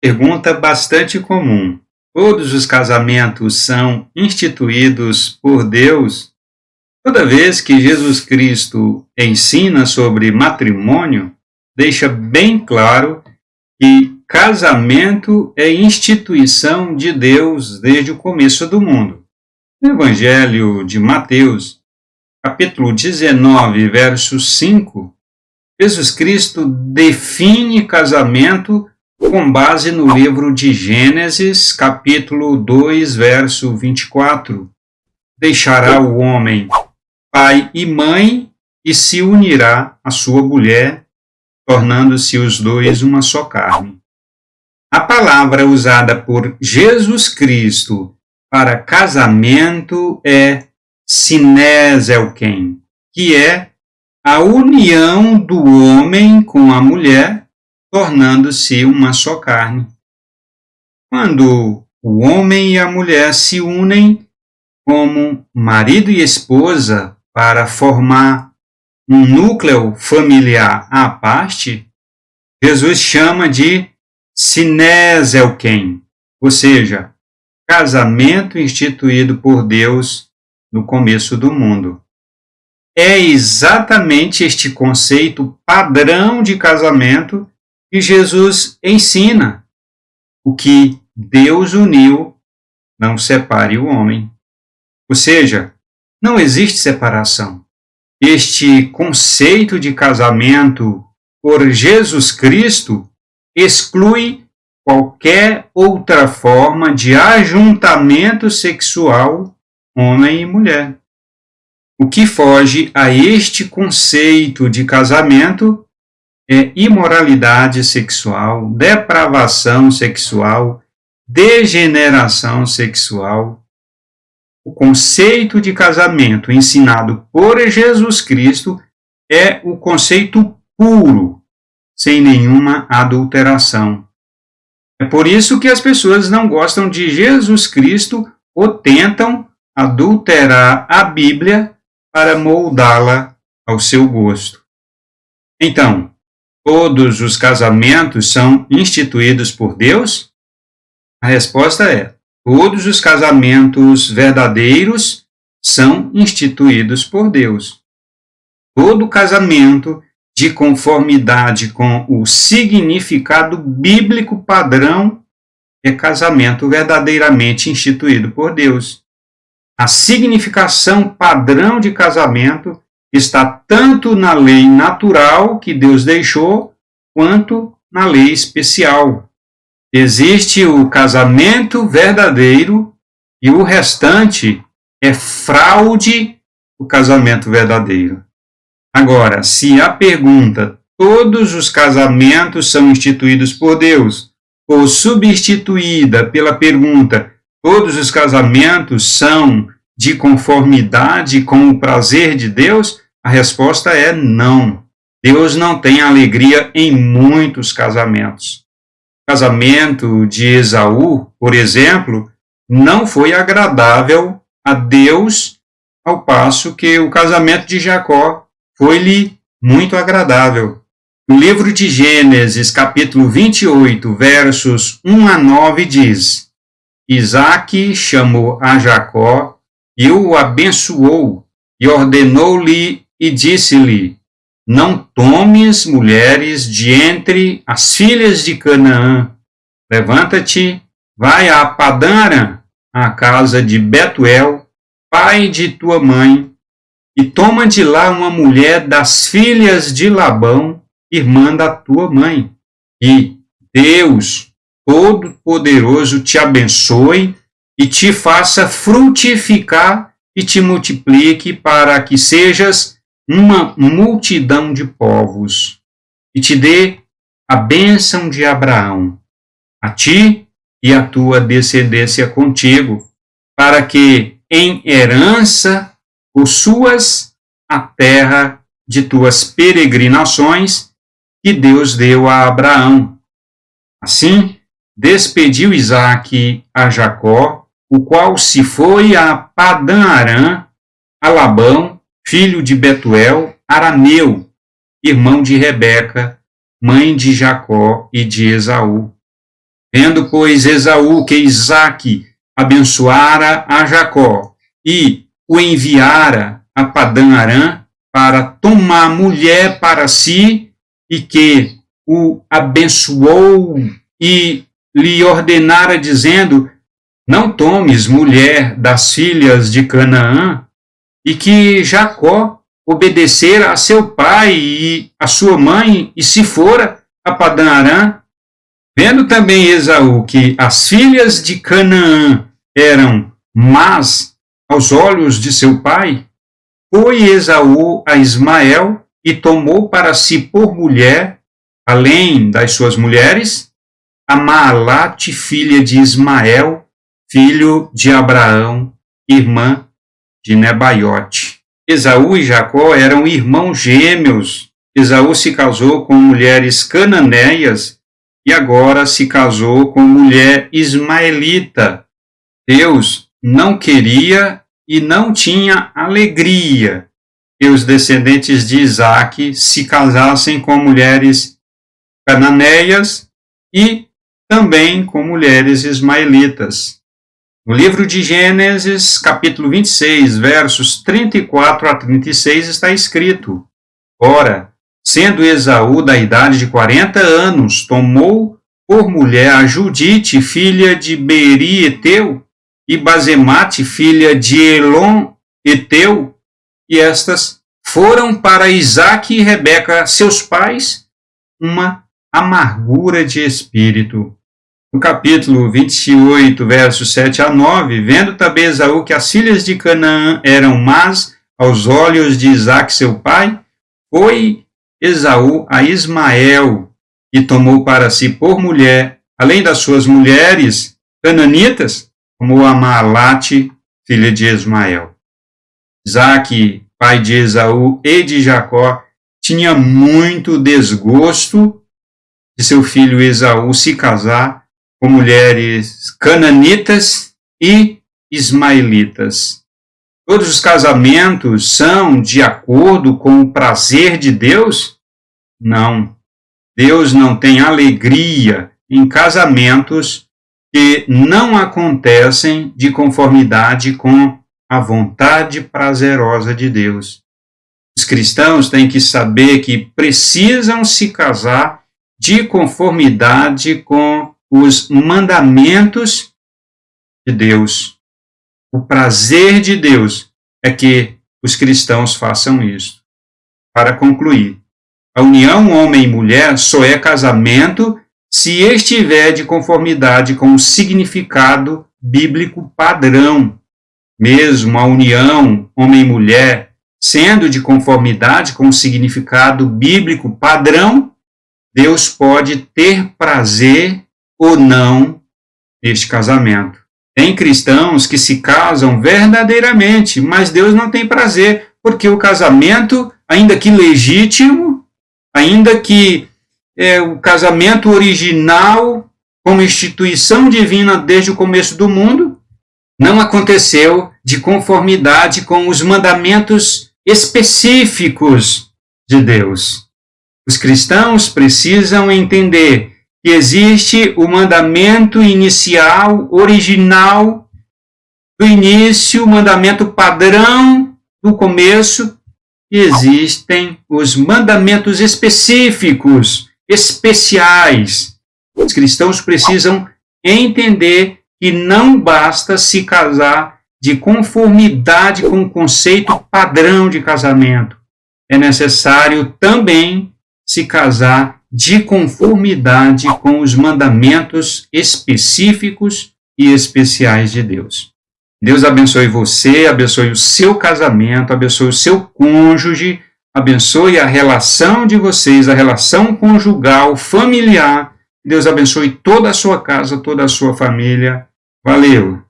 Pergunta bastante comum. Todos os casamentos são instituídos por Deus? Toda vez que Jesus Cristo ensina sobre matrimônio, deixa bem claro que casamento é instituição de Deus desde o começo do mundo. No Evangelho de Mateus, capítulo 19, verso 5, Jesus Cristo define casamento com base no livro de Gênesis, capítulo 2, verso 24. Deixará o homem pai e mãe e se unirá à sua mulher, tornando-se os dois uma só carne. A palavra usada por Jesus Cristo para casamento é sinézelken, que é a união do homem com a mulher, tornando-se uma só carne. Quando o homem e a mulher se unem como marido e esposa para formar um núcleo familiar à parte, Jesus chama de sinézelken, ou seja, casamento instituído por Deus no começo do mundo. É exatamente este conceito padrão de casamento que Jesus ensina. O que Deus uniu, não separe o homem. Ou seja, não existe separação. Este conceito de casamento por Jesus Cristo exclui qualquer outra forma de ajuntamento sexual homem e mulher. O que foge a este conceito de casamento é imoralidade sexual, depravação sexual, degeneração sexual. O conceito de casamento ensinado por Jesus Cristo é o conceito puro, sem nenhuma adulteração. É por isso que as pessoas não gostam de Jesus Cristo ou tentam adulterar a Bíblia para moldá-la ao seu gosto. Então, todos os casamentos são instituídos por Deus? A resposta é: todos os casamentos verdadeiros são instituídos por Deus. Todo casamento de conformidade com o significado bíblico padrão é casamento verdadeiramente instituído por Deus. A significação padrão de casamento está tanto na lei natural que Deus deixou, quanto na lei especial. Existe o casamento verdadeiro e o restante é fraude do casamento verdadeiro. Agora, se a pergunta todos os casamentos são instituídos por Deus for substituída pela pergunta todos os casamentos são de conformidade com o prazer de Deus, a resposta é não. Deus não tem alegria em muitos casamentos. O casamento de Esaú, por exemplo, não foi agradável a Deus, ao passo que o casamento de Jacó foi-lhe muito agradável. No livro de Gênesis, capítulo 28, versos 1 a 9, diz: Isaque chamou a Jacó e o abençoou e ordenou-lhe e disse-lhe: Não tomes mulheres de entre as filhas de Canaã. Levanta-te, vai a Padã Arã, à casa de Betuel, pai de tua mãe, e toma de lá uma mulher das filhas de Labão, irmã da tua mãe. E Deus Todo-Poderoso te abençoe e te faça frutificar e te multiplique para que sejas uma multidão de povos, e te dê a bênção de Abraão, a ti e a tua descendência contigo, para que em herança possuas a terra de tuas peregrinações que Deus deu a Abraão. Assim, despediu Isaque a Jacó, o qual se foi a Padã Arã, a Labão, filho de Betuel, arameu, irmão de Rebeca, mãe de Jacó e de Esaú. Vendo, pois, Esaú que Isaque abençoara a Jacó e o enviara a Padã-Arã para tomar mulher para si, e que o abençoou e lhe ordenara, dizendo: não tomes mulher das filhas de Canaã, e que Jacó obedecera a seu pai e a sua mãe, e se fora a Padã-Arã. Vendo também Esaú que as filhas de Canaã eram más aos olhos de seu pai, foi Esaú a Ismael e tomou para si por mulher, além das suas mulheres, a Maalate, filha de Ismael, filho de Abraão, irmã de Nebaiote. Esaú e Jacó eram irmãos gêmeos. Esaú se casou com mulheres cananeias e agora se casou com mulher ismaelita. Deus não queria e não tinha alegria que os descendentes de Isaque se casassem com mulheres cananeias e também com mulheres ismaelitas. No livro de Gênesis, capítulo 26, versos 34 a 36, está escrito: ora, sendo Esaú da idade de 40 anos, tomou por mulher a Judite, filha de Beeri Eteu, e Basemate, filha de Elon Eteu, e estas foram para Isaque e Rebeca, seus pais, uma amargura de espírito. No capítulo 28, versos 7 a 9, vendo também Esaú que as filhas de Canaã eram más aos olhos de Isaque, seu pai, foi Esaú a Ismael e tomou para si por mulher, além das suas mulheres cananitas, como a Maalate, filha de Ismael. Isaque, pai de Esaú e de Jacó, tinha muito desgosto de seu filho Esaú se casar com mulheres cananitas e ismaelitas. Todos os casamentos são de acordo com o prazer de Deus? Não. Deus não tem alegria em casamentos que não acontecem de conformidade com a vontade prazerosa de Deus. Os cristãos têm que saber que precisam se casar de conformidade com os mandamentos de Deus. O prazer de Deus é que os cristãos façam isso. Para concluir, a união homem e mulher só é casamento se estiver de conformidade com o significado bíblico padrão. Mesmo a união homem e mulher sendo de conformidade com o significado bíblico padrão, Deus pode ter prazer ou não neste casamento. Tem cristãos que se casam verdadeiramente, mas Deus não tem prazer, porque o casamento, ainda que legítimo, ainda que o casamento original, como instituição divina desde o começo do mundo, não aconteceu de conformidade com os mandamentos específicos de Deus. Os cristãos precisam entender que existe o mandamento inicial, original, do início, o mandamento padrão do começo, e existem os mandamentos específicos, especiais. Os cristãos precisam entender que não basta se casar de conformidade com o conceito padrão de casamento. É necessário também se casar de conformidade com os mandamentos específicos e especiais de Deus. Deus abençoe você, abençoe o seu casamento, abençoe o seu cônjuge, abençoe a relação de vocês, a relação conjugal, familiar. Deus abençoe toda a sua casa, toda a sua família. Valeu!